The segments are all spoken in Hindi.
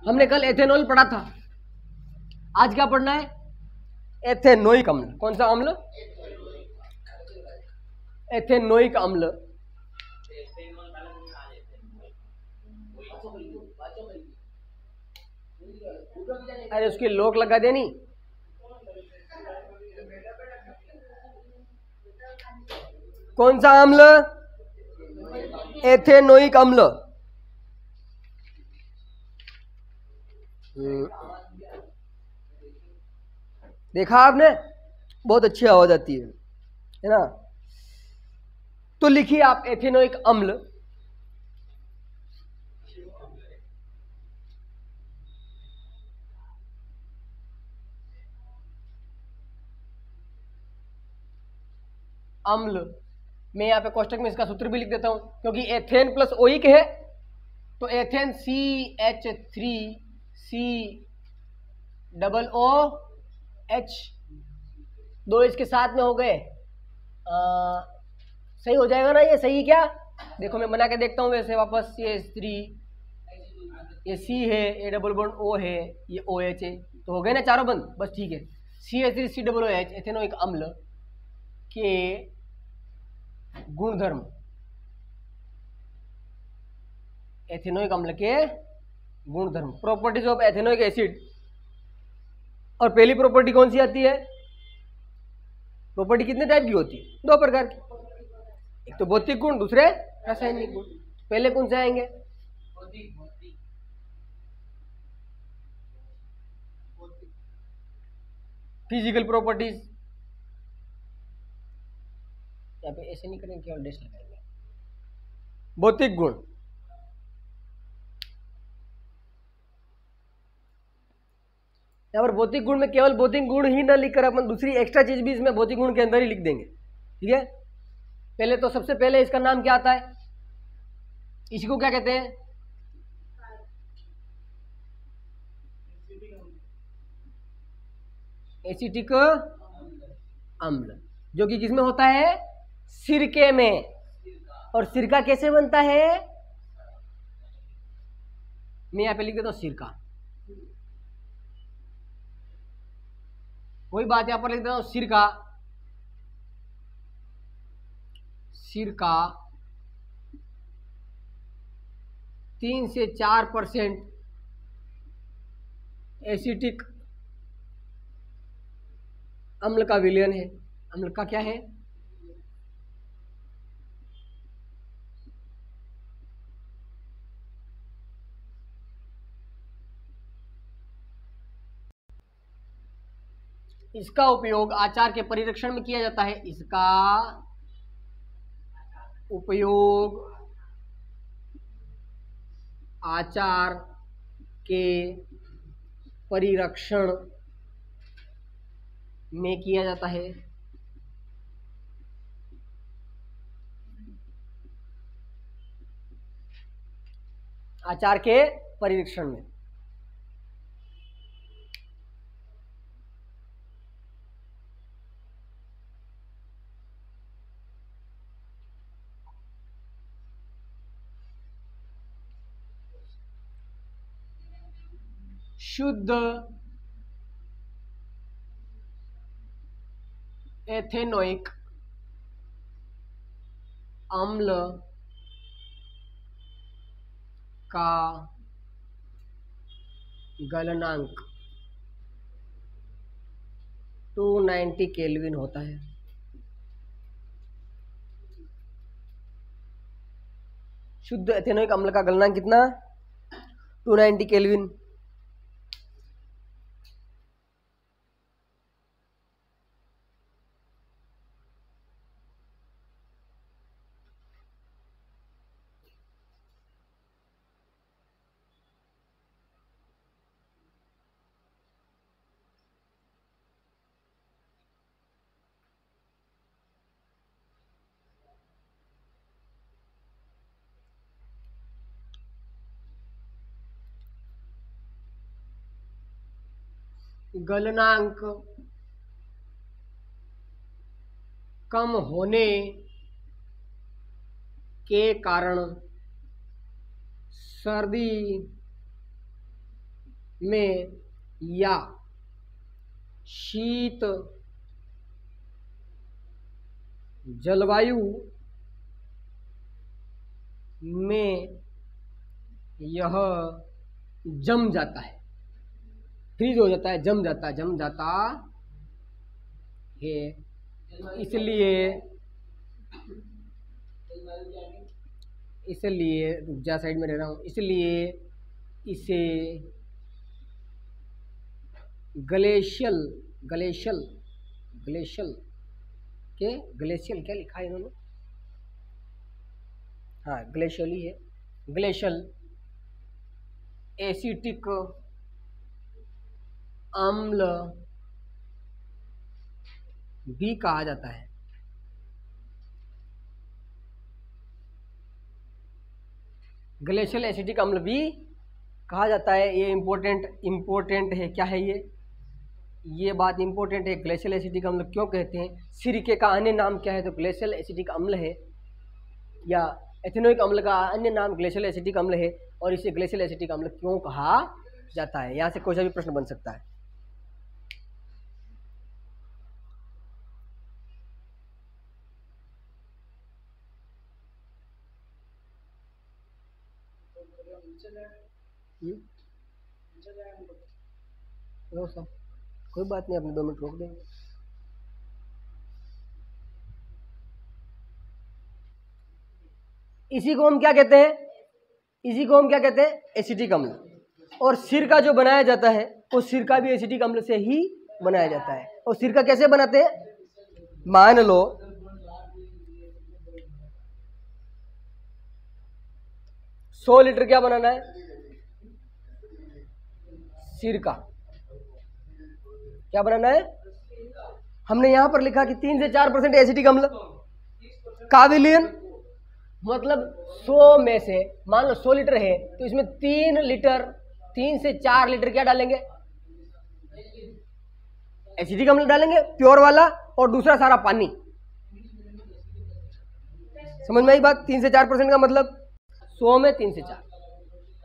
हमने कल एथेनॉल पढ़ा था, आज क्या पढ़ना है? एथेनोइक अम्ल। कौन सा अम्ल? एथेनोइक अम्ल। अरे उसकी लोक लगा देनी। कौन सा अम्ल? एथेनोइक अम्ल। देखा आपने, बहुत अच्छी आवाज आती है ना। तो लिखिए आप एथेनोइक अम्ल। अम्ल, मैं यहाँ पे कोष्टक में इसका सूत्र भी लिख देता हूं, क्योंकि एथेन प्लस ओइक है, तो एथेन CH3COOH, दो इसके साथ में हो गए। सही हो जाएगा ना? ये सही क्या? देखो मैं बना के देखता हूँ वैसे वापस। CH3, ये C है, ये डबल बॉन्ड O है, ये OH है, तो हो गए ना चारों बंद। बस ठीक है। CH3COOH एथेनोइक अम्ल के गुणधर्म, एथेनोइक अम्ल के गुणधर्म, प्रॉपर्टीज ऑफ एथेनोइक एसिड। और पहली प्रॉपर्टी कौन सी आती है? प्रॉपर्टी कितने टाइप की होती है? दो प्रकार की, एक तो भौतिक गुण, दूसरे रासायनिक गुण। पहले कौन से आएंगे? Physical properties. यहाँ पे ऐसे नहीं करेंगे, केवल डैश लगाएंगे। भौतिक गुण, यहाँ पर भौतिक गुण में केवल भौतिक गुण ही ना लिखकर अपन दूसरी एक्स्ट्रा चीज भी इसमें भौतिक गुण के अंदर ही लिख देंगे। ठीक है, पहले तो सबसे पहले इसका नाम क्या आता है? इसी को क्या कहते हैं? एसिटिक अम्ल, जो कि किसमें होता है? सिरके में। और सिरका कैसे बनता है? मैं यहां पे लिख देता हूं सिरका। वही बात यहां पर लिख देता हूं सिरका। सिरका 3 से 4% एसिटिक अम्ल का विलयन है। अम्ल का क्या है? इसका उपयोग आचार के परिरक्षण में किया जाता है। इसका उपयोग आचार के परिरक्षण में किया जाता है। आचार के परिरक्षण में। शुद्ध एथेनोइक अम्ल का गलनांक 290 केल्विन होता है। शुद्ध एथेनोइक अम्ल का गलनांक कितना? 290 केल्विन। गलनांक कम होने के कारण सर्दी में या शीत जलवायु में यह जम जाता है, फ्रीज हो जाता है, जम जाता है। इसलिए रुक जा, साइड में रह रहा हूँ, इसलिए इसे ग्लेशियल क्या लिखा है इन्होंने, हाँ ग्लेशियल ही है, ग्लेशियल एसिटिक अम्ल भी कहा जाता है। ग्लेशियल एसिटिक अम्ल भी कहा जाता है। ये इम्पोर्टेंट है। क्या है ये बात इम्पोर्टेंट है। ग्लेशियल एसिटिक अम्ल क्यों कहते हैं, सिरके का अन्य नाम क्या है, तो ग्लेशियल एसिटिक अम्ल है, या एथेनोइक अम्ल का अन्य नाम ग्लेशियल एसिटिक अम्ल है, और इसे ग्लेशियल एसिटिक अम्ल क्यों कहा जाता है। यहाँ से कोई सा भी प्रश्न बन सकता है। कोई बात नहीं, अपने 2 मिनट रोक देंगे। इसी को हम क्या कहते हैं, एसिटिक अम्ल। और सिरका जो बनाया जाता है वो सिरका भी एसिटिक अम्ल से ही बनाया जाता है। और सिरका कैसे बनाते हैं, मान लो 100 लीटर क्या बनाना है, सिरका क्या बनाना है। हमने यहां पर लिखा कि 3 से 4% एसिटिक अम्ल का विलयन, मतलब 100 में से मान लो 100 लीटर है तो इसमें 3 से 4 लीटर क्या डालेंगे, एसिटिक अम्ल डालेंगे प्योर वाला, और दूसरा सारा पानी। समझ में आई बात। 3 से 4% का मतलब 100 में 3 से 4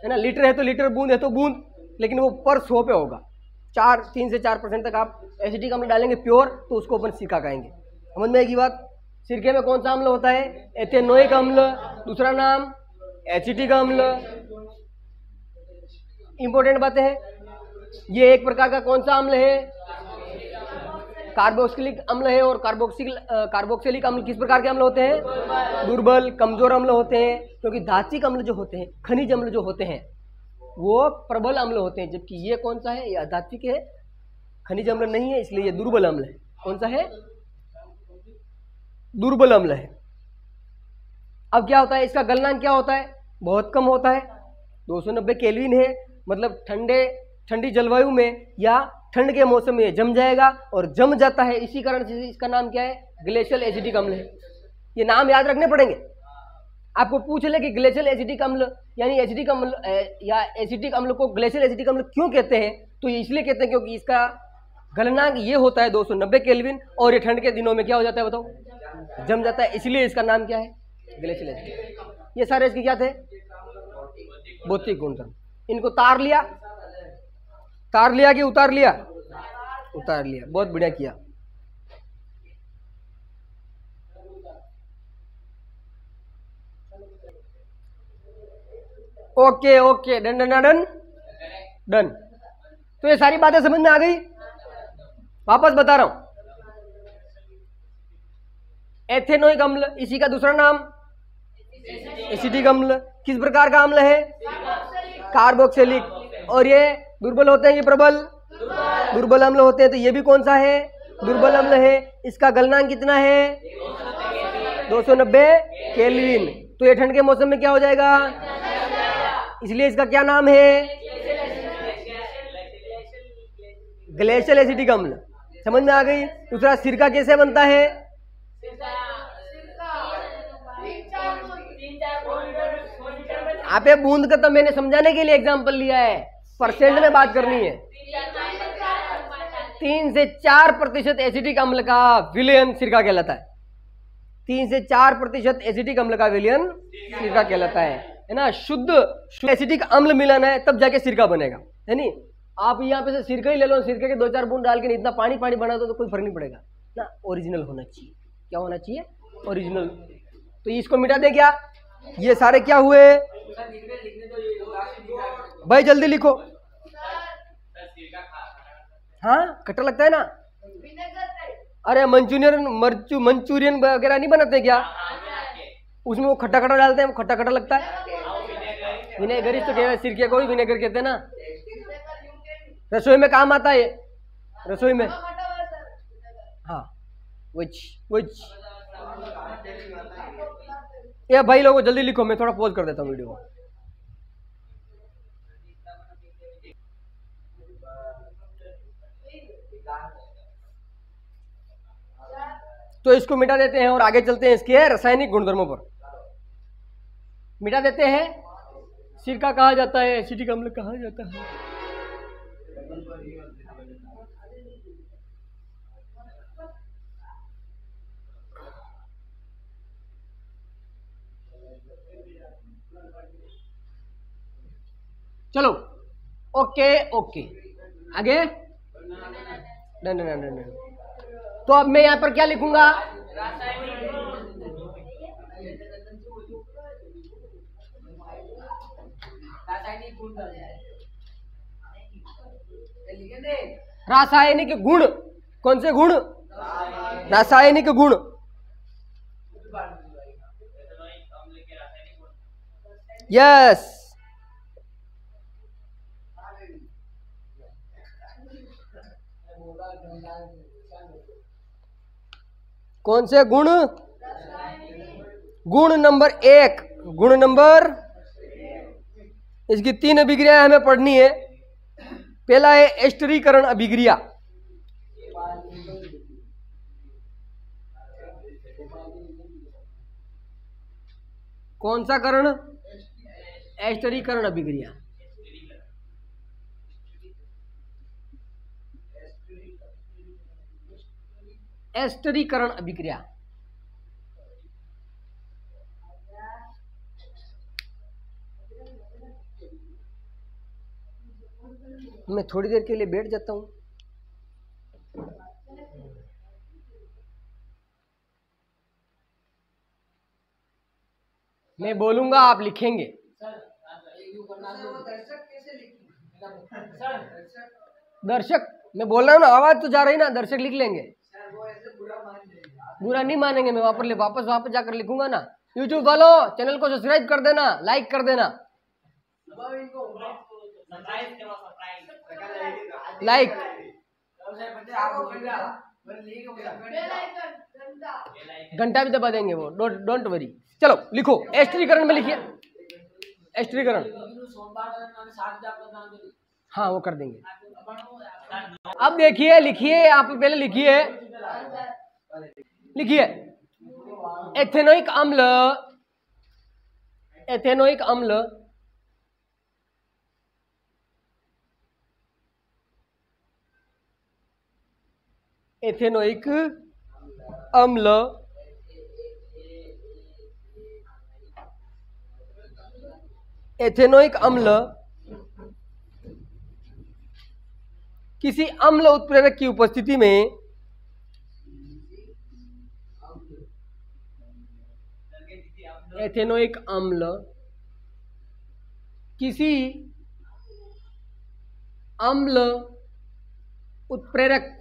है ना, लीटर है तो लीटर, बूंद है तो बूंद, लेकिन वो पर 100 पे होगा। 3 से 4% तक आप एसिटिक अम्ल डालेंगे प्योर, तो उसको अपन सिरका कहेंगे। समझ में आएगी बात। सिरके में कौन सा अम्ल होता है, एथेनोइक अम्ल, दूसरा नाम एसिटिक अम्ल। इंपॉर्टेंट बातें हैं। ये एक प्रकार का कौन सा अम्ल है, कार्बोक्सिलिक अम्ल है। और कार्बोक्सिलिक अम्ल किस प्रकार के अम्ल होते हैं, दुर्बल कमजोर अम्ल होते हैं, क्योंकि धात्विक अम्ल जो होते हैं, खनिज अम्ल जो होते हैं वो प्रबल अम्ल होते हैं, जबकि ये कौन सा है, ये अधात्विक है, खनिज अम्ल नहीं है, इसलिए ये दुर्बल अम्ल है। कौन सा है, दुर्बल अम्ल है। अब क्या होता है, इसका गलनांक क्या होता है, बहुत कम होता है, 290 केल्विन है, मतलब ठंडी जलवायु में या ठंड के मौसम में जम जाएगा, और जम जाता है, इसी कारण से इसका नाम क्या है, ग्लेशियल एसिटिक अम्ल है। ये नाम याद रखने पड़ेंगे। आपको पूछ ले कि ग्लेशियल एसिटिक अम्ल यानी एसिटिक अम्ल या एसिटिक अम्ल को ग्लेशियल एसिटिक अम्ल क्यों कहते हैं, तो ये इसलिए कहते हैं क्योंकि इसका गलनांक ये होता है 290 केल्विन, और ये ठंड के दिनों में क्या हो जाता है बताओ, जम जाता है, इसलिए इसका नाम क्या है, ग्लेशियल एसिटिक। ये सारे इसके क्या थे, भौतिक गुणधर्म। इनको तार लिया कि उतार लिया, बहुत बढ़िया किया। Okay done. तो ये सारी बातें समझ में आ गई। वापस बता रहा हूं, एथेनोइक अम्ल, इसी का दूसरा नाम एसिटिक अम्ल। किस प्रकार का अम्ल है, कार्बोक्सिलिक। और ये दुर्बल होते हैं, ये प्रबल, दुर्बल अम्ल होते हैं। तो ये भी कौन सा है, दुर्बल अम्ल है। इसका गलनांक कितना है, 290 केल्विन। तो ये ठंड के मौसम में क्या हो जाएगा, इसलिए इसका क्या नाम है, ग्लेशियल एसिटिक अम्ल। समझ में आ गई। दूसरा, सिरका कैसे बनता है, आप बूंद का तो मैंने समझाने के लिए एग्जांपल लिया है, परसेंट में बात करनी है। 3 से 4% एसिटिक अम्ल का विलयन सिरका कहलाता है। 3 से 4% एसिटिक अम्ल का विलयन सिरका कहलाता है ना। शुद्ध एसिटिक अम्ल मिलाना है तब जाके सिरका बनेगा, है नी। आप यहाँ पे से सिरका ही ले लो, सिरके के 2-4 बूंद डाल के इतना पानी पानी बना दो तो कोई फर्क नहीं पड़ेगा ना। ओरिजिनल होना चाहिए। क्या होना चाहिए? ओरिजिनल। तो इसको मिटा दे क्या? ये सारे क्या हुए भाई? जल्दी लिखो। हाँ खट्टा लगता है ना। अरे मंचूरियन वगैरह नहीं बनाते क्या? उसमें वो खट्टा खट्टा डालते हैं, वो खट्टा खट्टा लगता है। विनेगर तो कहते हैं, सिरके को भी विनेगर कहते हैं ना। रसोई में काम आता है ये, रसोई में। हाँ विच ये भाई लोगों जल्दी लिखो, मैं थोड़ा पॉज कर देता हूँ वीडियो को। तो इसको मिटा देते हैं और आगे चलते हैं इसके रासायनिक गुणधर्मों पर। मिटा देते हैं। सिरका कहा जाता है, एसिटिक अम्ल कहा जाता है। चलो ओके ओके आगे। Done done done. तो अब मैं यहां पर क्या लिखूंगा? रासायनिक गुण। कौन से गुण? रासायनिक गुण। यस। कौन से गुण? गुण नंबर 1। गुण नंबर, इसकी 3 अभिक्रियाएं हमें पढ़नी है। पहला है एस्टरीकरण अभिक्रिया। कौन सा करण? एस्टरीकरण अभिक्रिया। एस्टरीकरण अभिक्रिया। मैं थोड़ी देर के लिए बैठ जाता हूं। मैं बोलूंगा, आप लिखेंगे। दर्शक, मैं बोल रहा हूं ना, आवाज तो जा रही ना, दर्शक लिख लेंगे। बुरा नहीं मानेंगे। मैं वापस जाकर लिखूंगा ना। यूट्यूब वालों चैनल को सब्सक्राइब कर देना, लाइक कर देना। लाइक घंटा भी दबा देंगे वो, डोंट वरी। चलो लिखो, एस्टरीकरण में लिखिए। एस्टरीकरण, हाँ वो कर देंगे। अब देखिए, लिखिए आप पहले लिखिए। लिखिए एथेनोइक अम्ल। एथेनोइक अम्ल एथेनोइक अम्ल एथेनोइक अम्ल किसी अम्ल उत्प्रेरक की उपस्थिति में एथेनोइक अम्ल किसी अम्ल उत्प्रेरक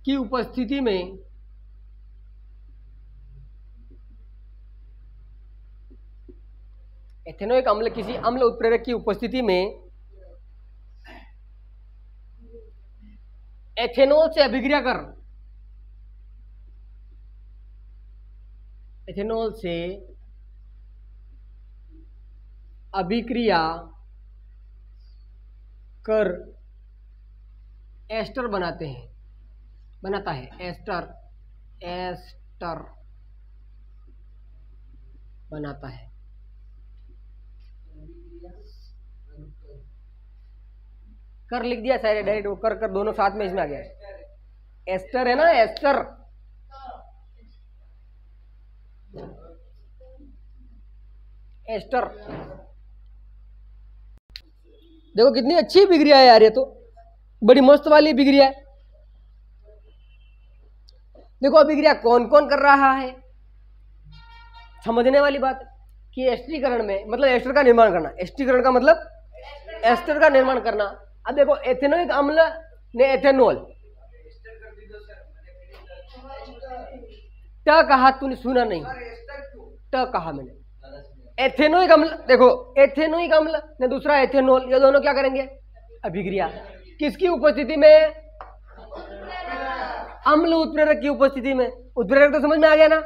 की उपस्थिति में एथेनोइक अम्ल किसी अम्ल उत्प्रेरक की उपस्थिति में एथेनॉल से अभिक्रिया कर एथेनॉल से अभिक्रिया कर एस्टर बनाता है। एस्टर बनाता है। कर लिख दिया सारे डायरेक्ट, वो कर दोनों साथ में इसमें आ गया। एस्टर है ना, एस्टर। देखो कितनी अच्छी बिगड़िया है यार, ये तो बड़ी मस्त वाली बिगड़िया है। देखो अभिक्रिया कौन कौन कर रहा है, समझने वाली बात कि एस्टरीकरण में मतलब एस्टर का निर्माण करना, एस्टरीकरण का मतलब एस्टर का निर्माण करना। अब देखो एथेनोइक अम्ल ने एथेनॉल, ट कहा तूने सुना नहीं, ट कहा मैंने। एथेनोइक अम्ल, देखो एथेनोइक अम्ल ने दूसरा एथेनॉल, ये दोनों क्या करेंगे अभिक्रिया, किसकी उपस्थिति में, अम्ल उत्प्रेरक की उपस्थिति में। उत्प्रेरक तो समझ में आ गया ना,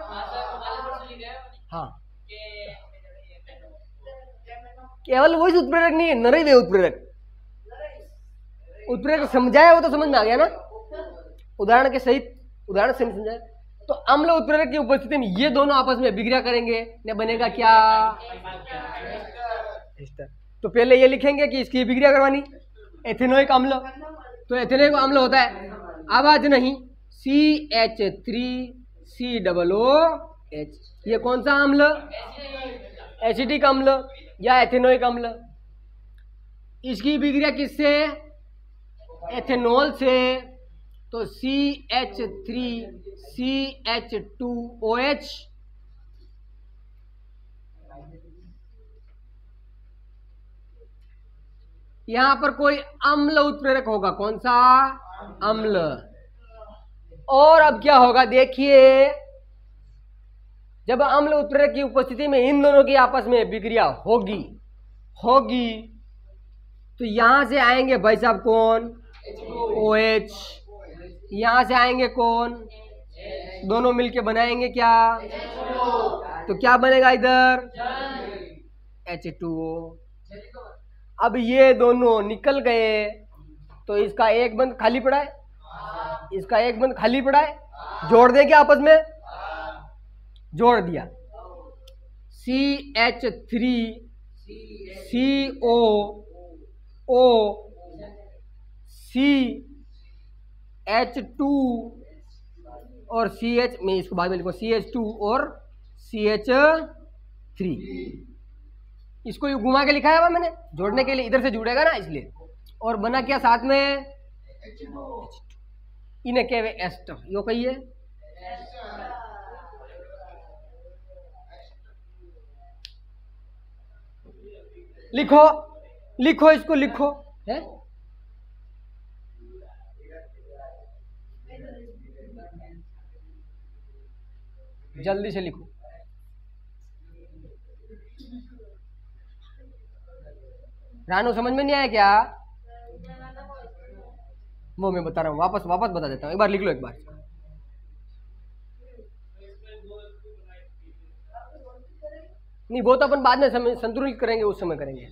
हाँ केवल वही उत्प्रेरक नहीं है, नर वे उत्प्रेरक, उत्प्रेरक समझाया वो तो समझ में आ गया ना, उदाहरण के सहित, उदाहरण से समझाया। तो अम्ल उत्प्रेरक की उपस्थिति में ये दोनों आपस में अभिक्रिया करेंगे, ने बनेगा क्या एस्टर। तो पहले ये लिखेंगे कि इसकी अभिक्रिया करवानी एथेनोइक अम्ल, तो एथेनोइक अम्ल होता है आवाज नहीं CH3COOH, ये कौन सा अम्ल, एसिटिक अम्ल या एथेनोइक अम्ल। इसकी अभिक्रिया किससे, एथेनॉल से, तो CH3CH2OH, यहां पर कोई अम्ल उत्प्रेरक होगा, कौन सा अम्ल। और अब क्या होगा देखिए, जब अम्ल उत्प्रेरक की उपस्थिति में इन दोनों की आपस में अभिक्रिया होगी तो यहां से आएंगे भाई साहब कौन, OH, यहां से आएंगे कौन, दोनों मिलके बनाएंगे क्या, तो क्या बनेगा इधर H2O। अब ये दोनों निकल गए तो इसका एक बंद खाली पड़ा है, इसका एक बंद खाली पड़ा है, जोड़ दें क्या आपस में, जोड़ दिया CH3COOCH2 और CH, मैं इसको बाद में लिखूँ CH2 और CH3, इसको घुमा के लिखा है हुआ मैंने जोड़ने के लिए, इधर से जुड़ेगा ना इसलिए। और बना क्या साथ में, इन्हें कहवे एस्टर, यो कहिए लिखो, लिखो इसको लिखो है, जल्दी से लिखो। रानू समझ में नहीं आया क्या, वो मैं बता रहा हूँ, वापस बता देता हूँ, एक बार लिख लो एक बार। नहीं वो तो अपन बाद में संतुलित करेंगे, उस समय करेंगे।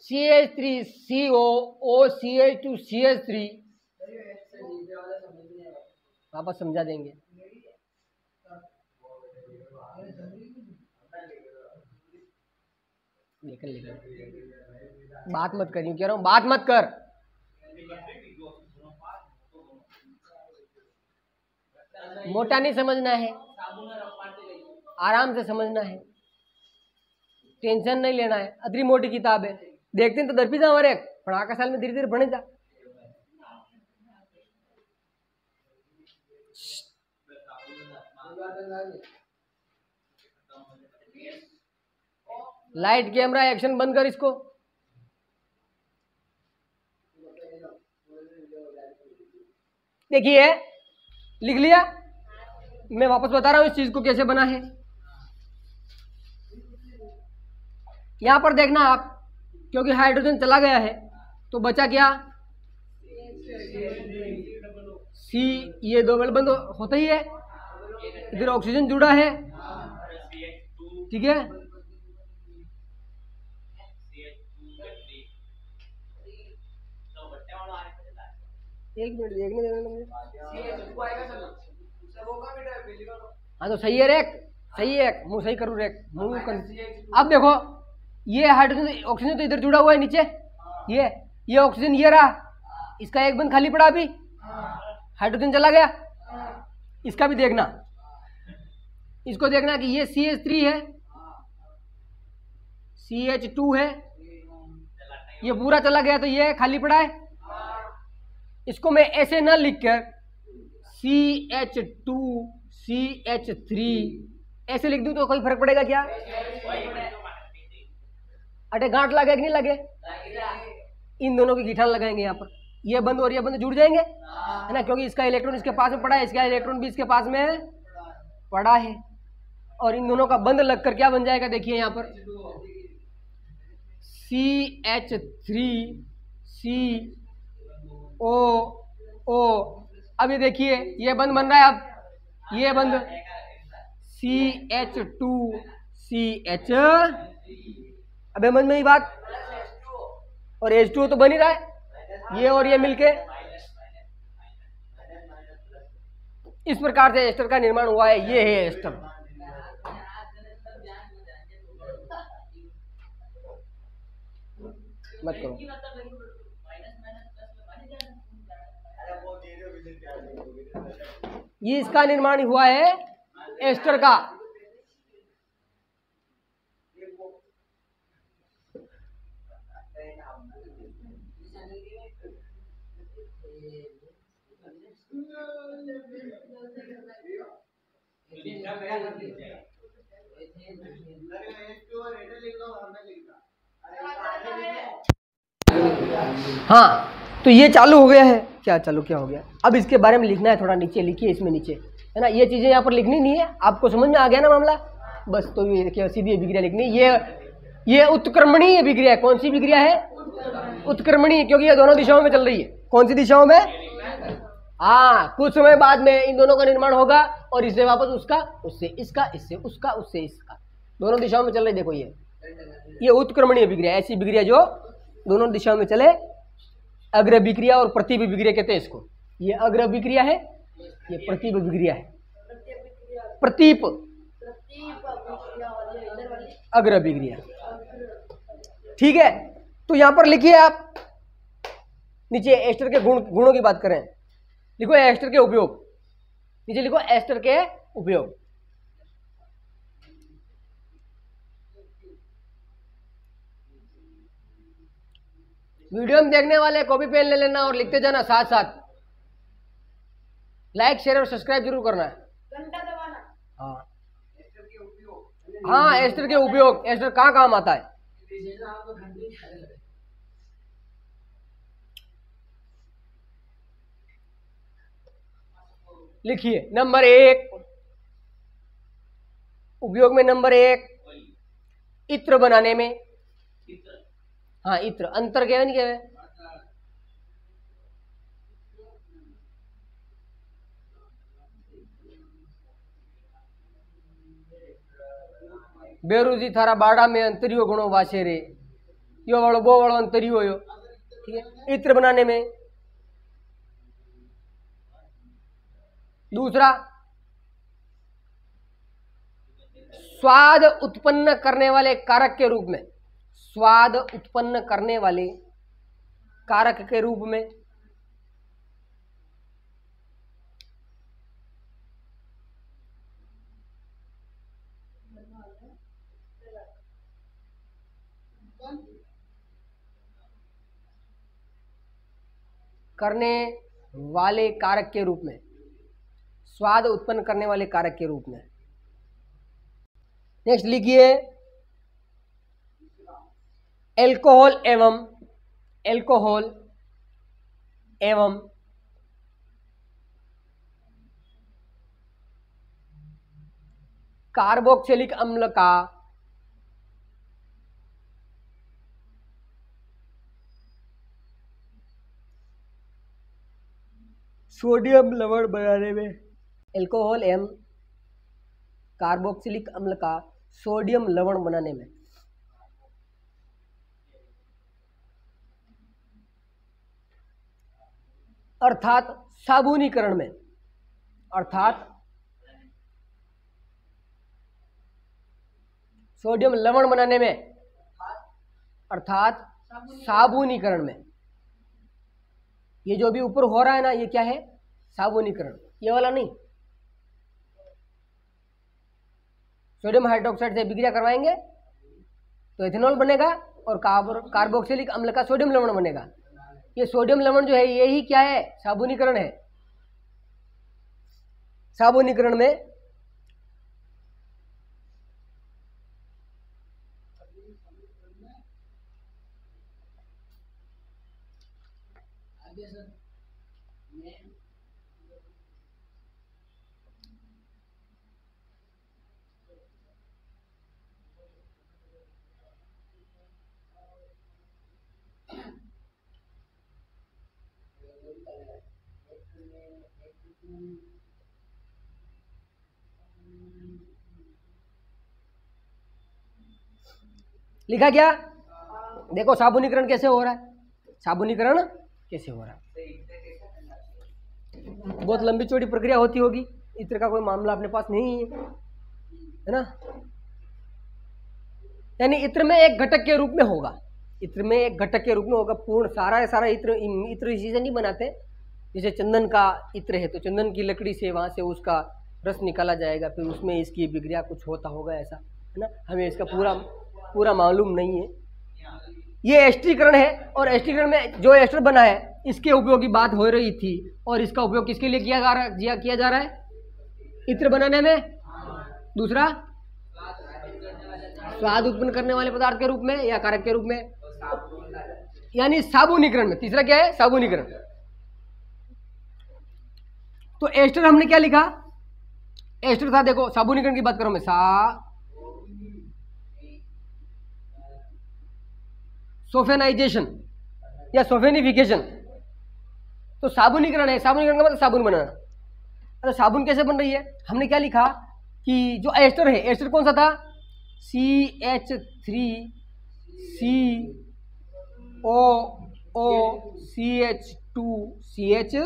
CH3COOCH2CH3 वापस समझा देंगे। लेकिन बात मत करिए, कह रहा हूं बात मत कर। मोटा नहीं समझना है, आराम से समझना है, टेंशन नहीं लेना है। अतरी मोटी किताब है, देखते हैं तो दरपी जा हमारे पढ़ा का साल में धीरे धीरे बढ़े जा। लाइट कैमरा एक्शन बंद कर इसको। देखिए लिख लिया, मैं वापस बता रहा हूं इस चीज को कैसे बना है। यहां पर देखना आप, क्योंकि हाइड्रोजन चला गया है तो बचा क्या, सी, ये दो बल बंद होता ही है, इधर ऑक्सीजन जुड़ा है, ठीक है। एक मिनट देखने देना मुझे। हाँ तो सही है रेक, सही है, मुंह सही करूँ रेक, मुंह कर। अब देखो ये हाइड्रोजन ऑक्सीजन तो इधर जुड़ा हुआ है नीचे, ये ऑक्सीजन ये रहा, इसका एक बंद खाली पड़ा, अभी हाइड्रोजन चला गया। इसका भी देखना, इसको देखना कि ये CH3 है, CH2 है, ये पूरा चला गया तो ये खाली पड़ा है। इसको मैं ऐसे ना लिखकर CH2 CH3 ऐसे लिख दूं तो कोई फर्क पड़ेगा क्या? अटे गांठ लगे कि नहीं लगे? इन दोनों की गीठा लगाएंगे यहाँ पर, ये बंद और ये बंद जुड़ जाएंगे, है ना, क्योंकि इसका इलेक्ट्रॉन इसके पास में पड़ा है, इसका इलेक्ट्रॉन भी इसके पास में पड़ा है, और इन दोनों का बंद लगकर क्या बन जाएगा? देखिए यहाँ पर CH3 COO। अब ये देखिए ये बंद बन रहा है, अब ये बंद CH2 CH, अब समझ में ही बात, और H2O तो बन ही रहा है, ये और ये मिलके। इस प्रकार से एस्टर का निर्माण हुआ है, ये है एस्टर। मत करो, ये इसका निर्माण हुआ है एस्टर का। हाँ तो ये चालू हो गया है, क्या चालू क्या हो गया? अब इसके बारे में लिखना है, थोड़ा नीचे लिखिए, इसमें नीचे है ना, ये चीजें यहाँ पर लिखनी नहीं है, आपको समझ में आ गया ना मामला? बस तो ये देखिए सीधी अभिक्रिया लिखनी, ये उत्क्रमणीय अभिक्रिया। कौन सी अभिक्रिया है? उत्क्रमणीय, क्योंकि ये दोनों दिशाओं में चल रही है। कौन सी दिशाओं में? हाँ, कुछ समय बाद में इन दोनों का निर्माण होगा और इससे वापस उसका, उससे इसका, इससे उसका, उससे इसका, दोनों दिशाओं में चल रही। देखो ये उत्क्रमणीय अभिक्रिया, ऐसी अभिक्रिया जो दोनों दिशाओं में चले, अग्र अभिक्रिया और प्रतीप अभिक्रिया कहते हैं इसको। ये अग्र अभिक्रिया है, ये प्रतीप अभिक्रिया है। प्रतीप अग्र अभिक्रिया, ठीक है। तो यहां पर लिखिए आप नीचे एस्टर के गुणों की बात करें, लिखो एस्टर के उपयोग, नीचे लिखो एस्टर के उपयोग। वीडियो में देखने वाले कॉपी पेन ले लेना और लिखते जाना साथ साथ। लाइक शेयर और सब्सक्राइब जरूर करना है। घंटा दबाना। हाँ हाँ, एस्टर के उपयोग, एस्टर कहाँ काम आता है? लिखिए नंबर 1 उपयोग में, नंबर 1 इत्र बनाने में। हाँ इत्र, अंतर क्या है नहीं क्या है? बेरूजी थारा बाड़ा में अंतरियो गुणों वासे रे, यो वालो बो वालो अंतरियो यो, ठीक है, इत्र बनाने में। दूसरा, स्वाद उत्पन्न करने वाले कारक के रूप में, स्वाद उत्पन्न करने वाले कारक के रूप में। करने वाले कारक के रूप में, स्वाद उत्पन्न करने वाले कारक के रूप में। नेक्स्ट लिखिए एल्कोहल एवं कार्बोक्सिलिक अम्ल का सोडियम लवण बनाने में, एल्कोहल एवं कार्बोक्सिलिक अम्ल का सोडियम लवण बनाने में। अर्थात साबुनीकरण में, अर्थात सोडियम लवण बनाने में, अर्थात साबुनीकरण में। ये जो भी ऊपर हो रहा है ना, ये क्या है? साबुनीकरण। ये वाला नहीं। सोडियम हाइड्रोक्साइड से अभिक्रिया करवाएंगे तो एथेनॉल बनेगा और कार्बोक्सिलिक अम्ल का सोडियम लवण बनेगा। ये सोडियम लवण जो है यही क्या है? साबुनीकरण है। साबुनीकरण में लिखा क्या? देखो साबुनीकरण कैसे हो रहा है, साबुनीकरण कैसे हो रहा है। बहुत लंबी चौड़ी प्रक्रिया होती होगी, इत्र का कोई मामला अपने पास नहीं है ना। यानी इत्र में एक घटक के रूप में होगा, इत्र में एक घटक के रूप में होगा। पूर्ण सारा इत्र इसी से नहीं बनाते। जैसे चंदन का इत्र है तो चंदन की लकड़ी से वहां से उसका रस निकाला जाएगा, फिर उसमें इसकी विक्रिया कुछ होता होगा, ऐसा है ना। हमें इसका पूरा मालूम नहीं है। ये एस्टरीकरण है और एस्टरीकरण में जो एस्टर बना है इसके उपयोग की बात हो रही थी। और इसका उपयोग किसके लिए किया जा रहा है? इत्र बनाने में। दूसरा स्वाद उत्पन्न करने वाले पदार्थ के रूप में या कारक के रूप में, यानी साबुनीकरण में। तीसरा क्या है? साबुनीकरण। तो एस्टर हमने क्या लिखा? एस्टर था, देखो साबुनीकरण की बात करो मैं, सोफेनाइजेशन या सोफेनिफिकेशन। तो साबुनीकरण है, साबुनीकरण का मतलब साबुन बनाना। अरे साबुन कैसे बन रही है? हमने क्या लिखा कि जो एस्टर है, एस्टर कौन सा था? CH3COOCH2CH3।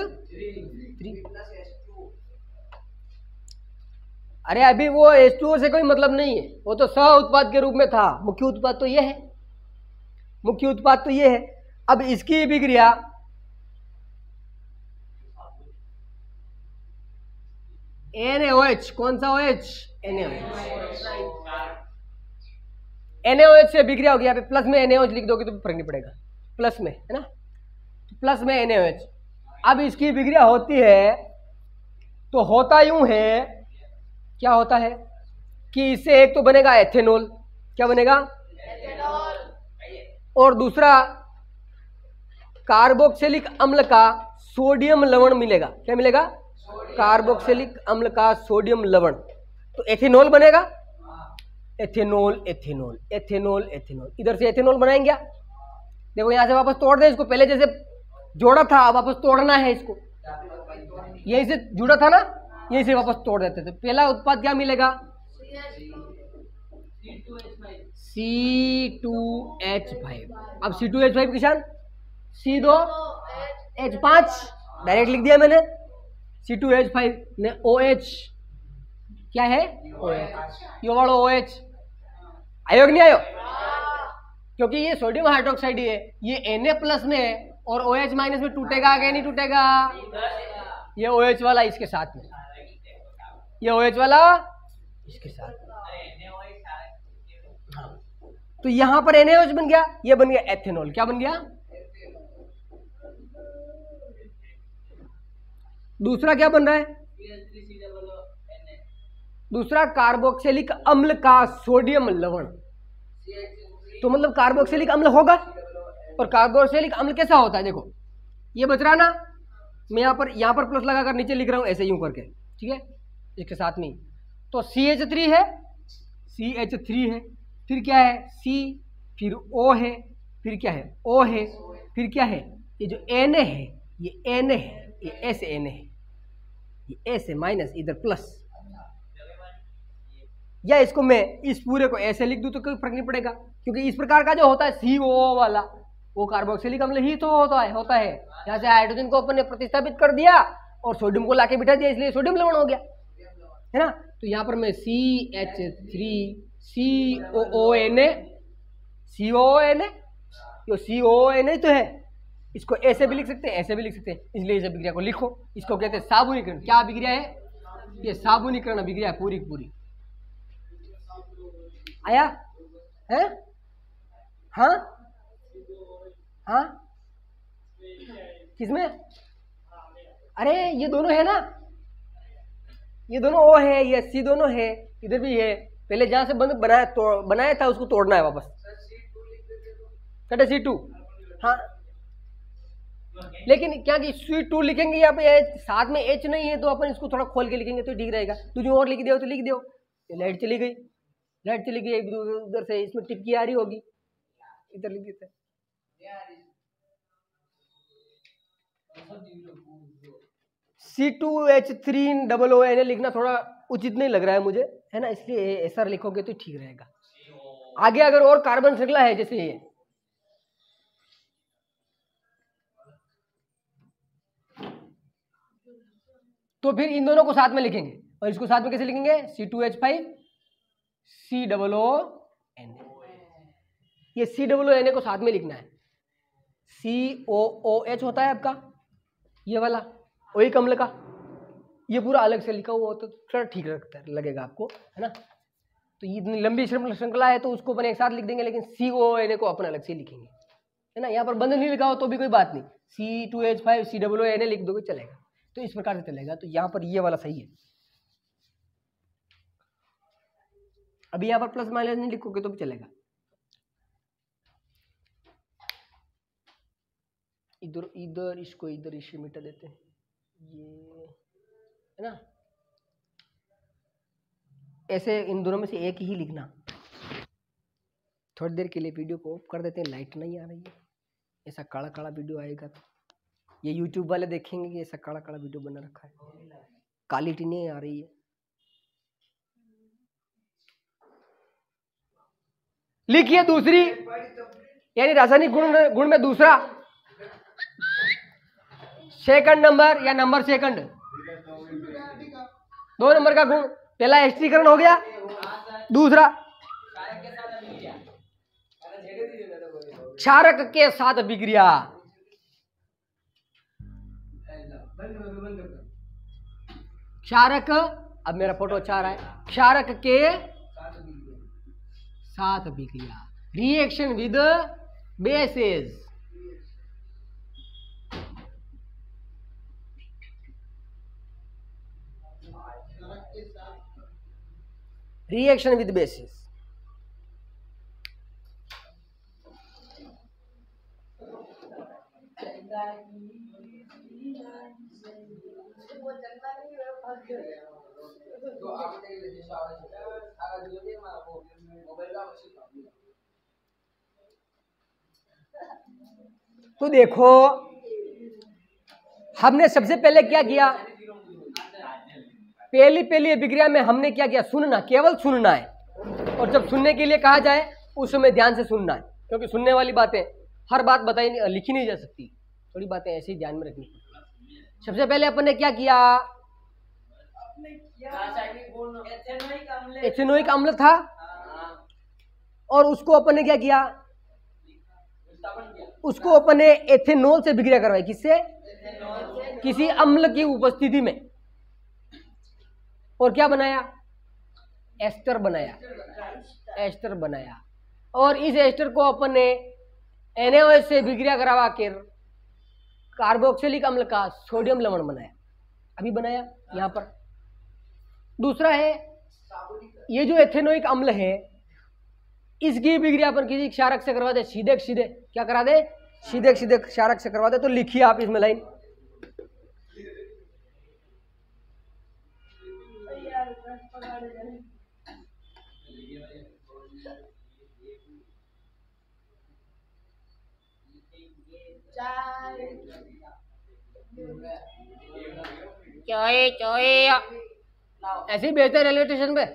अरे अभी वो H2O से कोई मतलब नहीं है, वो तो सह उत्पाद के रूप में था। मुख्य उत्पाद तो ये है, मुख्य उत्पाद तो ये है। अब इसकी विक्रिया NaOH, कौन सा OH? NaOH से विक्रिया होगी। यहाँ पे प्लस में NaOH लिख दोगे तो फर्क नहीं पड़ेगा, प्लस में है ना, प्लस में NaOH। अब इसकी विक्रिया होती है तो होता यूं है, क्या होता है कि इससे एक तो बनेगा एथेनॉल। क्या बनेगा? एथेनॉल। और दूसरा कार्बोक्सिलिक अम्ल का सोडियम लवण मिलेगा। क्या मिलेगा? कार्बोक्सिलिक अम्ल का सोडियम लवण। तो एथेनॉल बनेगा। एथेनॉल एथेनॉल एथेनॉल एथेनॉल, इधर से एथेनॉल बनाएंगे। देखो यहां से वापस तोड़ दें इसको, पहले जैसे जोड़ा था वापस तोड़ना है इसको। यहीं से जुड़ा था ना, यहीं से वापस तोड़ देते थे। पहला उत्पाद क्या मिलेगा? C2H5। अब C2H5 किसान C2H5 डायरेक्ट लिख दिया मैंने। C2H5 ने OH क्या है? OH। ये वाला OH आयो कि नहीं आयो? क्योंकि ये सोडियम हाइड्रोक्साइड है, ये Na प्लस में है और OH माइनस में टूटेगा क्या नहीं टूटेगा? ये OH वाला इसके साथ में, ये OH वाला इसके साथ में। हाँ, तो यहां पर NaOH बन गया, ये बन गया एथेनॉल। क्या बन गया? दूसरा क्या बन रहा है? दूसरा कार्बोक्सिलिक अम्ल का सोडियम लवण। तो मतलब कार्बोक्सिलिक अम्ल होगा। और कार्बोक्सिलिक अम्ल कैसा होता है? देखो ये बच रहा ना, मैं यहां पर प्लस लगाकर नीचे लिख रहा हूं ऐसे यूं करके, ठीक है, इसके साथ में। तो CH3 है, CH3 है, फिर क्या है? C, फिर O है, फिर क्या है? O है, फिर क्या है? ये जो Na है, ये Na है, ये S Na है, ये S है माइनस, इधर प्लस। या इसको मैं इस पूरे को ऐसे लिख दूं तो कोई फर्क नहीं पड़ेगा, क्योंकि इस प्रकार का जो होता है CO वाला वो कार्बोक्सिलिक अम्ल ही तो होता है। यहाँ से हाइड्रोजन को अपन ने प्रतिस्थापित कर दिया और सोडियम को लाके बिठा दिया, इसलिए सोडियम लवण हो गया, है ना। तो यहाँ पर मैं CH3COONA जो COONA तो है, इसको ऐसे भी लिख सकते हैं, ऐसे भी लिख सकते हैं, इसलिए इस अभिक्रिया को लिखो। इसको कहते हैं साबुनीकरण। क्या अभिक्रिया है ये? साबुनीकरण अभिक्रिया है पूरी पूरी। आया है? हाँ हाँ, किसमें? अरे ये दोनों है ना, ये दोनों O है, ये C दोनों है, इधर भी है। पहले जहां से बंद बनाया था उसको तोड़ना है वापस। कटे C2, हाँ, लेकिन क्या कि C2 लिखेंगे यहाँ पे साथ में H नहीं है, तो अपन इसको थोड़ा खोल के लिखेंगे तो ठीक रहेगा। तुझे और लिख दो तो लिख दो। लाइट चली गई, लाइट चली गई, उधर से इसमें टिपकी आ रही होगी, इधर लिख देते हैं। C2H3OONA लिखना थोड़ा उचित नहीं लग रहा है मुझे, है ना, इसलिए ऐसा लिखोगे तो ठीक रहेगा। आगे अगर और कार्बन श्रृंखला है जैसे ये, तो फिर इन दोनों को साथ में लिखेंगे। और इसको साथ में कैसे लिखेंगे? C2H5COONA, ये COONA को साथ में लिखना है। COOH होता है आपका ये वाला ओइक अम्ल का, ये पूरा अलग से लिखा हुआ होता तो थोड़ा ठीक लगेगा आपको, है ना। तो ये इतनी लंबी श्रृंखला है तो उसको अपन एक साथ लिख देंगे, लेकिन COONA को अपन अलग से लिखेंगे, है ना। यहाँ पर बंद नहीं लिखा हो तो भी कोई बात नहीं, C2H5COONA लिख दोगे चलेगा, तो इस प्रकार से चलेगा। तो यहाँ पर ये वाला सही है। अभी यहाँ पर प्लस माइनस नहीं लिखोगे तो भी चलेगा। इधर इधर इसको इधर इसे मिटा देते हैं, ये है ना। ऐसे इन दोनों में से एक ही लिखना। थोड़ी देर के लिए वीडियो को ऑफ कर देते हैं, लाइट नहीं आ रही है, ऐसा काला काला वीडियो आएगा तो ये YouTube वाले देखेंगे कि ऐसा काला काला वीडियो बना रखा है, क्वालिटी नहीं आ रही है। लिखिए दूसरी, यानी रासायनिक गुण में दूसरा, सेकंड नंबर या नंबर सेकंड, 2 नंबर का गुण। पहला एस्टरीकरण हो गया, दूसरा क्षारक के साथ अभिक्रिया। क्षारक, अब मेरा फोटो अच्छा आ रहा है, क्षारक के साथ अभिक्रिया, reaction with bases. Reaction with basis. तो देखो हमने सबसे पहले क्या किया, पहली अभिक्रिया में हमने क्या किया, सुनना, केवल सुनना है। और जब सुनने के लिए कहा जाए उस समय ध्यान से सुनना है, क्योंकि सुनने वाली बातें हर बात बताई नहीं, लिखी नहीं जा सकती, थोड़ी बातें ऐसे ही ध्यान में रखनी। सबसे पहले अपन ने क्या किया, एथेनोइक अम्ल था और उसको अपन ने क्या किया, उसको अपन ने एथेनॉल से अभिक्रिया करवाई। किससे? किसी अम्ल की उपस्थिति में। और क्या बनाया, एस्टर बनाया, एस्टर बनाया। और इस एस्टर को अपन ने NaOH से अभिक्रिया करवा कर कार्बोक्सिलिक अम्ल का सोडियम लवण बनाया, अभी बनाया यहां पर। दूसरा है ये जो एथेनोइक अम्ल है, इसकी अभिक्रिया अपन किसी क्षारक से करवा दे, सीधे सीधे क्या करा दे, सीधे सीधे क्षारक से करवा दे। तो लिखिए आप इसमें लाइन, ऐसे ही बेचते रेलवे स्टेशन पे।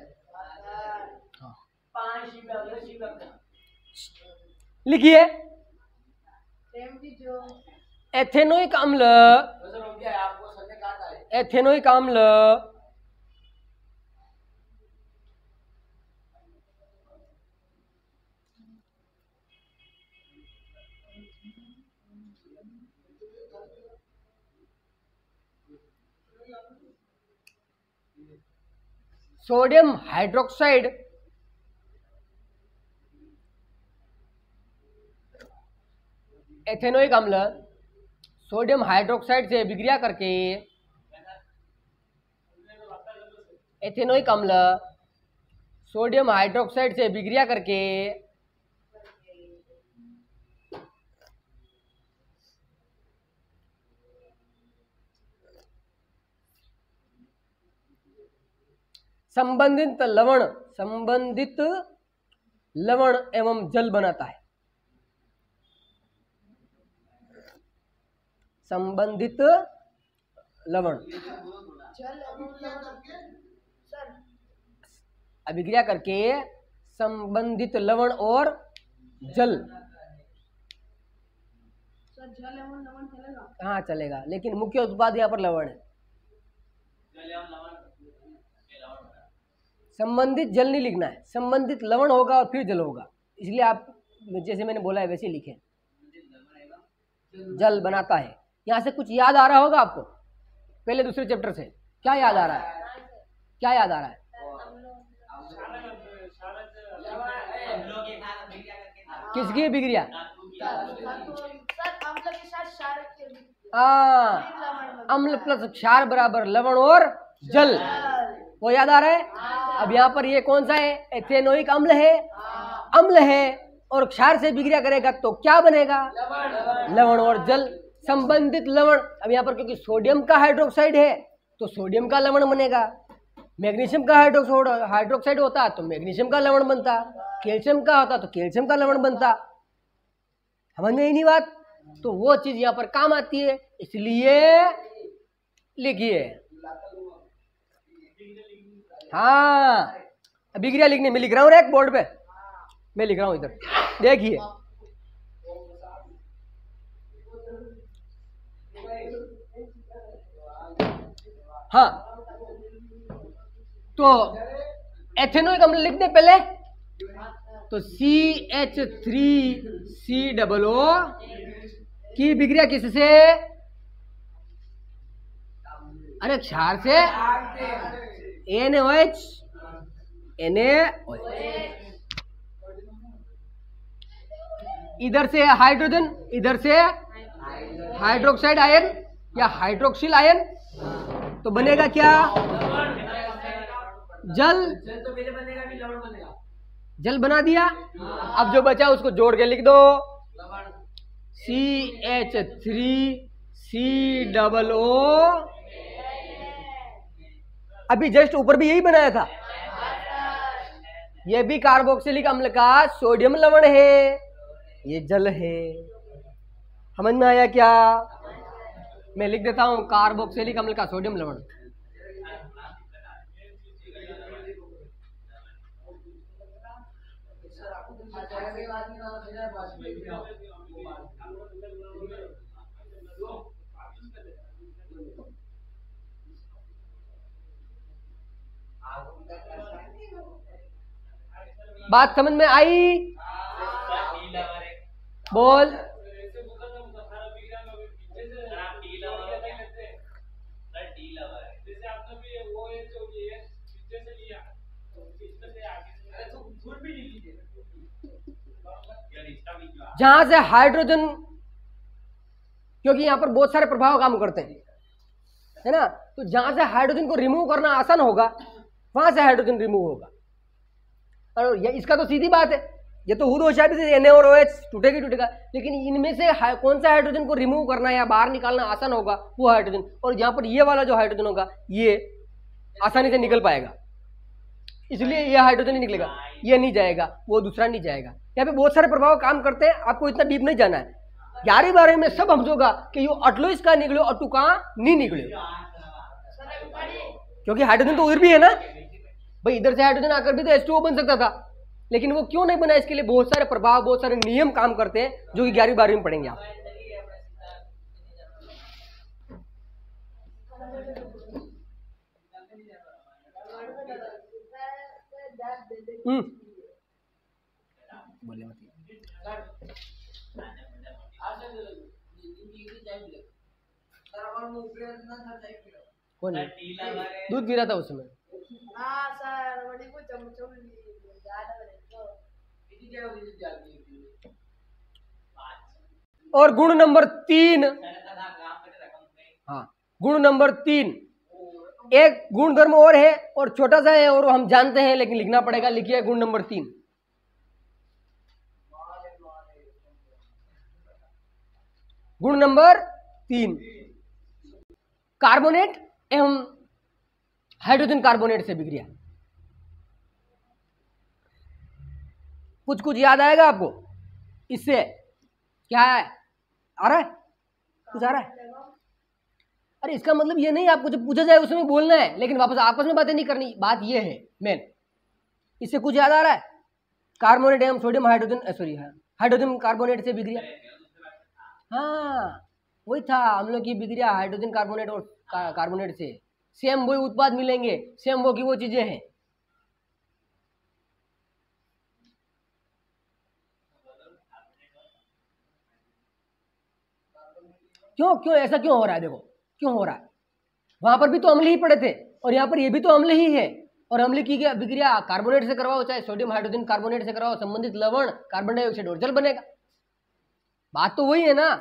लिखिए एथेनोइक अम्ल, एथेनोइक अम्ल सोडियम हाइड्रोक्साइड एथेनोइक अम्ल सोडियम हाइड्रोक्साइड से विक्रिया करके एथेनोइक अम्ल सोडियम हाइड्रोक्साइड से विक्रिया करके संबंधित लवण एवं जल बनाता है। संबंधित लवण अभिक्रिया करके संबंधित लवण और जल, हाँ चलेगा, लेकिन मुख्य उत्पाद यहाँ पर लवण है। संबंधित जल नहीं लिखना है, संबंधित लवण होगा और फिर जल होगा, इसलिए आप जैसे मैंने बोला है वैसे लिखें। जल बनाता है। यहाँ से कुछ याद आ रहा होगा आपको पहले दूसरे चैप्टर से? क्या याद आ रहा है? क्या याद आ रहा है? किसकी विक्रिया? अम्ल प्लस क्षार बराबर लवण और जल, वो याद आ रहा है? अब यहाँ पर ये कौन सा है? एथेनोइक अम्ल है, अम्ल है और क्षार से विक्रिया करेगा तो क्या बनेगा? लवण और जल। संबंधित लवण, अब यहाँ पर क्योंकि सोडियम का हाइड्रोक्साइड है तो सोडियम का लवण बनेगा, मैग्नीशियम का हाइड्रोक्साइड होता तो मैग्नीशियम का लवण बनता, कैल्शियम का होता तो कैल्शियम का लवण बनता। समझ में नहीं बात? तो वो चीज यहाँ पर काम आती है, इसलिए लिखिए। हाँ, अभिक्रिया लिखने में लिख रहा हूँ, एक बोर्ड पे मैं लिख रहा हूँ, इधर देखिए। हाँ, तो एथेनोइक अम्ल लिख दे पहले, तो CH3COO की विक्रिया किससे? अरे क्षार से, NaOH, इधर से हाइड्रोजन, इधर से हाइड्रोक्साइड आयन या हाइड्रोक्सिल आयन, तो बनेगा क्या? जल। तो पहले बनेगा कि लवण बनेगा? जल बना दिया। अब जो बचा उसको जोड़ के लिख दो, CH3COO। अभी जस्ट ऊपर भी यही बनाया था, ये भी कार्बोक्सिलिक अम्ल का सोडियम लवण है, ये जल है। समझ में आया क्या? मैं लिख देता हूं, कार्बोक्सिलिक अम्ल का सोडियम लवण। बात समझ में आई? बोल। जहां से हाइड्रोजन, क्योंकि यहां पर बहुत सारे प्रभाव काम करते हैं, है ना, तो जहां से हाइड्रोजन को रिमूव करना आसान होगा वहां से हाइड्रोजन रिमूव होगा। और ये इसका तो सीधी बात है, ये तो खुद होशियारी से Na और OH टूटेगा टूटेगा, लेकिन इनमें से कौन सा हाइड्रोजन को रिमूव करना या बाहर निकालना आसान होगा? वो हाइड्रोजन। और यहाँ पर ये वाला जो हाइड्रोजन होगा ये आसानी से निकल पाएगा, इसलिए ये हाइड्रोजन ही निकलेगा, ये नहीं जाएगा, वो दूसरा नहीं जाएगा। यहाँ पे बहुत सारे प्रभाव काम करते हैं, आपको इतना डीप नहीं जाना है। 11वीं 12वीं में सब समझोगा कि ये अटलोइस का निकलो अटू का नहीं निकले, क्योंकि हाइड्रोजन तो उधर भी है ना भाई, इधर से हाइड्रोजन आकर भी तो H2O बन सकता था, लेकिन वो क्यों नहीं बना? इसके लिए बहुत सारे प्रभाव, बहुत सारे नियम काम करते हैं, जो कि 11वीं 12वीं में पढ़ेंगे आप। बोले मत। कौन है? दूध गिरा था उसमें। और गुण नंबर 3, हाँ गुण नंबर 3, एक गुण धर्म और है और छोटा सा है और हम जानते हैं लेकिन लिखना पड़ेगा। लिखिए गुण नंबर 3। गुण नंबर 3, कार्बोनेट एवं हाइड्रोजन कार्बोनेट से विक्रिया। कुछ कुछ याद आएगा आपको इससे? क्या है? आ रहा है? कुछ आ रहा है? अरे इसका मतलब ये नहीं आपको जब पूछा जाए उसमें बोलना है, लेकिन वापस आपस में बातें नहीं करनी। बात ये है मेन। इससे कुछ याद आ रहा है? कार्बोनेट एवं sodium hydrogen, sorry hydrogen carbonate से विक्रिया। हाँ वही था, हम लोग की विक्रिया हाइड्रोजन कार्बोनेट और कार्बोनेट से सेम वही उत्पाद मिलेंगे, सेम वो की वो चीजें हैं। क्यों क्यों ऐसा क्यों हो रहा है? देखो क्यों हो रहा है। वहां पर भी तो अम्ल ही पड़े थे और यहाँ पर ये भी तो अम्ल ही है। और अम्ल की विक्रिया कार्बोनेट से करवाओ चाहे सोडियम हाइड्रोजन कार्बोनेट से करवाओ, संबंधित लवण कार्बन डाइऑक्साइड और जल बनेगा। बात तो वही है ना।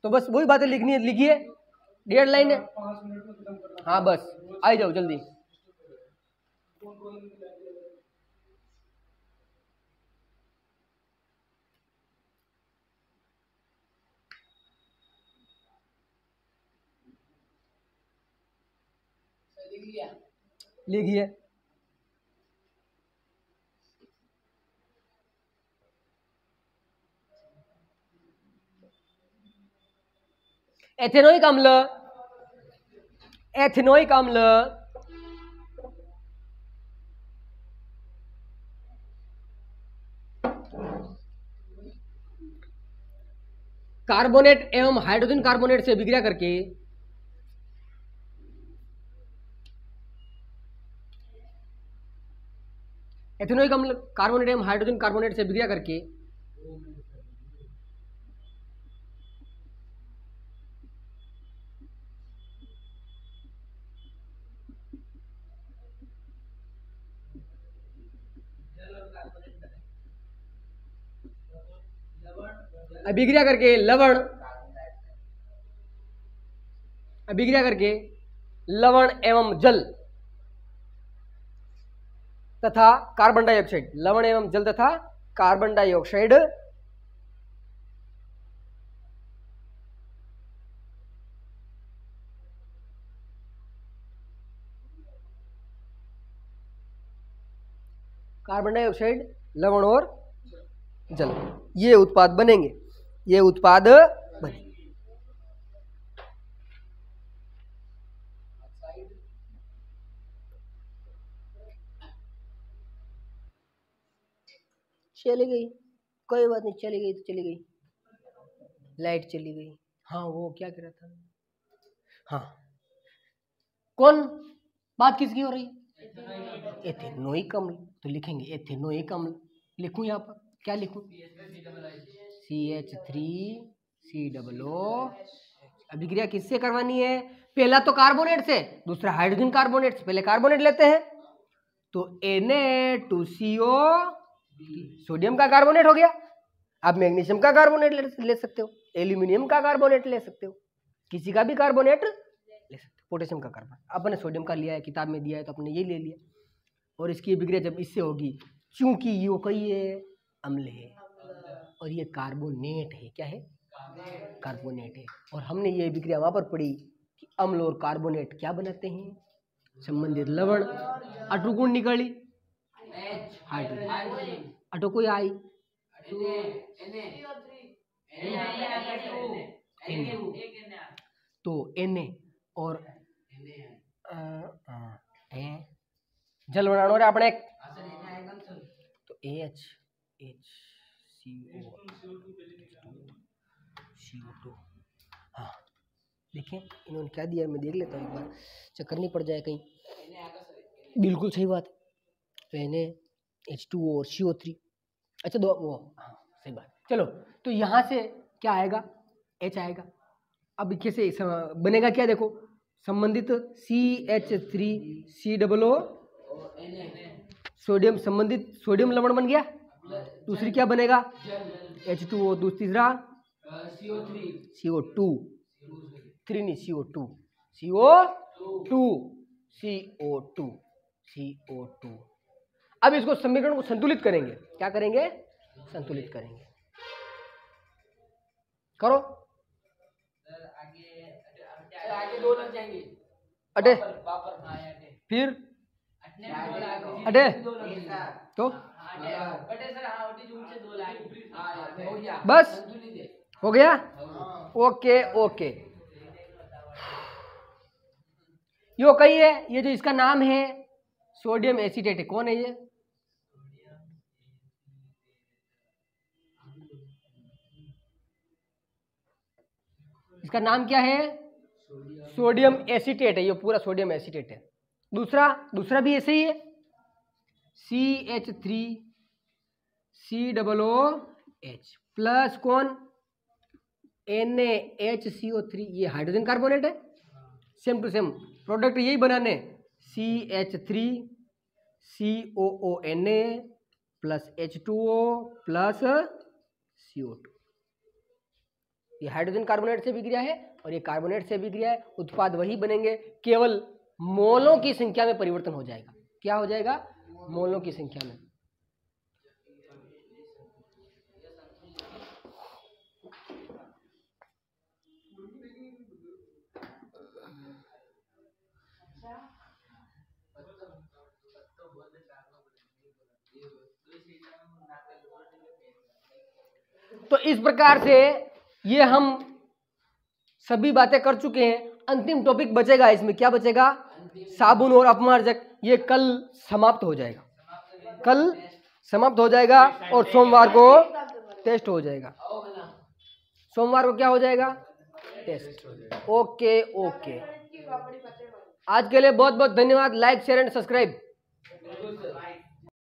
तो बस वही बातें लिखनी है, लिखिए। 1.5 लाइन है। हाँ बस आ जाओ जल्दी। लिखिए। एथेनोइक अम्ल, एथेनोइक अम्ल कार्बोनेट एवं हाइड्रोजन कार्बोनेट से विक्रिया करके एथेनोइक अम्ल कार्बोनेट एवं हाइड्रोजन कार्बोनेट से विक्रिया करके अभिक्रिया करके लवण, अभिक्रिया करके लवण एवं जल तथा कार्बन डाइऑक्साइड, लवण एवं जल तथा कार्बन डाइऑक्साइड कार्बन डाइऑक्साइड, लवण और जल, ये उत्पाद बनेंगे। ये उत्पाद बनेंगे। चली गई, कोई बात नहीं, चली गई तो चली गई। लाइट चली गई। हाँ वो क्या कह रहा था? हाँ कौन बात किसकी हो रही? एथेनोइक अम्ल। तो लिखेंगे एथेनोइक अम्ल। लिखूं यहाँ पर क्या लिखूं? CH3COO। अभिक्रिया किससे करवानी है? पहला तो कार्बोनेट से, दूसरा हाइड्रोजन कार्बोनेट से। पहले कार्बोनेट लेते हैं तो Na2CO, सोडियम का कार्बोनेट हो गया। आप मैग्नीशियम का कार्बोनेट ले सकते हो, एल्यूमिनियम का कार्बोनेट ले सकते हो, किसी का भी कार्बोनेट ले सकते हो। पोटेशियम का कार्बोनेट अपने सोडियम का लिया है, किताब में दिया है तो अपने ये ले लिया। और इसकी विक्रिया जब इससे होगी, चूंकि ये कई है अम्ल है और ये कार्बोनेट है। क्या है? कार्बोनेट है। और हमने ये विक्रिया वहां पर पढ़ी कि अम्ल और कार्बोनेट क्या बनाते हैं? संबंधित लवण। अटू कौन निकाली? हाइड्रोजन। अटो कोई आई तो Na और जल बनाना रे अपने तो HCO2। हाँ देखिए इन्होंने क्या दिया, मैं देख लेता हूँ एक बार, चक्कर नहीं पड़ जाए कहीं। बिल्कुल सही बात है। H2O और CO3। अच्छा दो वो, हाँ सही बात। चलो तो यहाँ से क्या आएगा, H आएगा। अब कैसे बनेगा क्या, देखो संबंधित CH3COO सोडियम, संबंधित सोडियम लवण बन गया। दूसरी क्या बनेगा, H2O, तीसरा CO2, 3 नहीं CO2, CO2। अब इसको समीकरण को संतुलित करेंगे, क्या करेंगे, संतुलित करेंगे। करो, आगे 2 लग जाएंगे, अटे फिर अटे तो बस हो गया। ओके ओके, यो कही है, ये जो इसका नाम है सोडियम एसीटेट है, कौन है ये, इसका नाम क्या है, सोडियम एसीटेट है, ये पूरा सोडियम एसीटेट है। दूसरा भी ऐसे ही है, CH3COOH प्लस कौन, NaHCO3, ये हाइड्रोजन कार्बोनेट है। सेम टू सेम प्रोडक्ट यही बनाने, CH3COONA plus H2O plus CO2। ये हाइड्रोजन कार्बोनेट से बिक्रिया है और ये कार्बोनेट से बिक्रिया है, उत्पाद वही बनेंगे, केवल मोलों की संख्या में परिवर्तन हो जाएगा। क्या हो जाएगा, मोलों की संख्या में। तो इस प्रकार से ये हम सभी बातें कर चुके हैं। अंतिम टॉपिक बचेगा, इसमें क्या बचेगा, साबुन और अपमार्जक। ये कल समाप्त हो जाएगा, कल समाप्त हो जाएगा और सोमवार को टेस्ट हो जाएगा। सोमवार को क्या हो जाएगा, टेस्ट। ओके ओके, आज के लिए बहुत बहुत धन्यवाद। Like share and subscribe.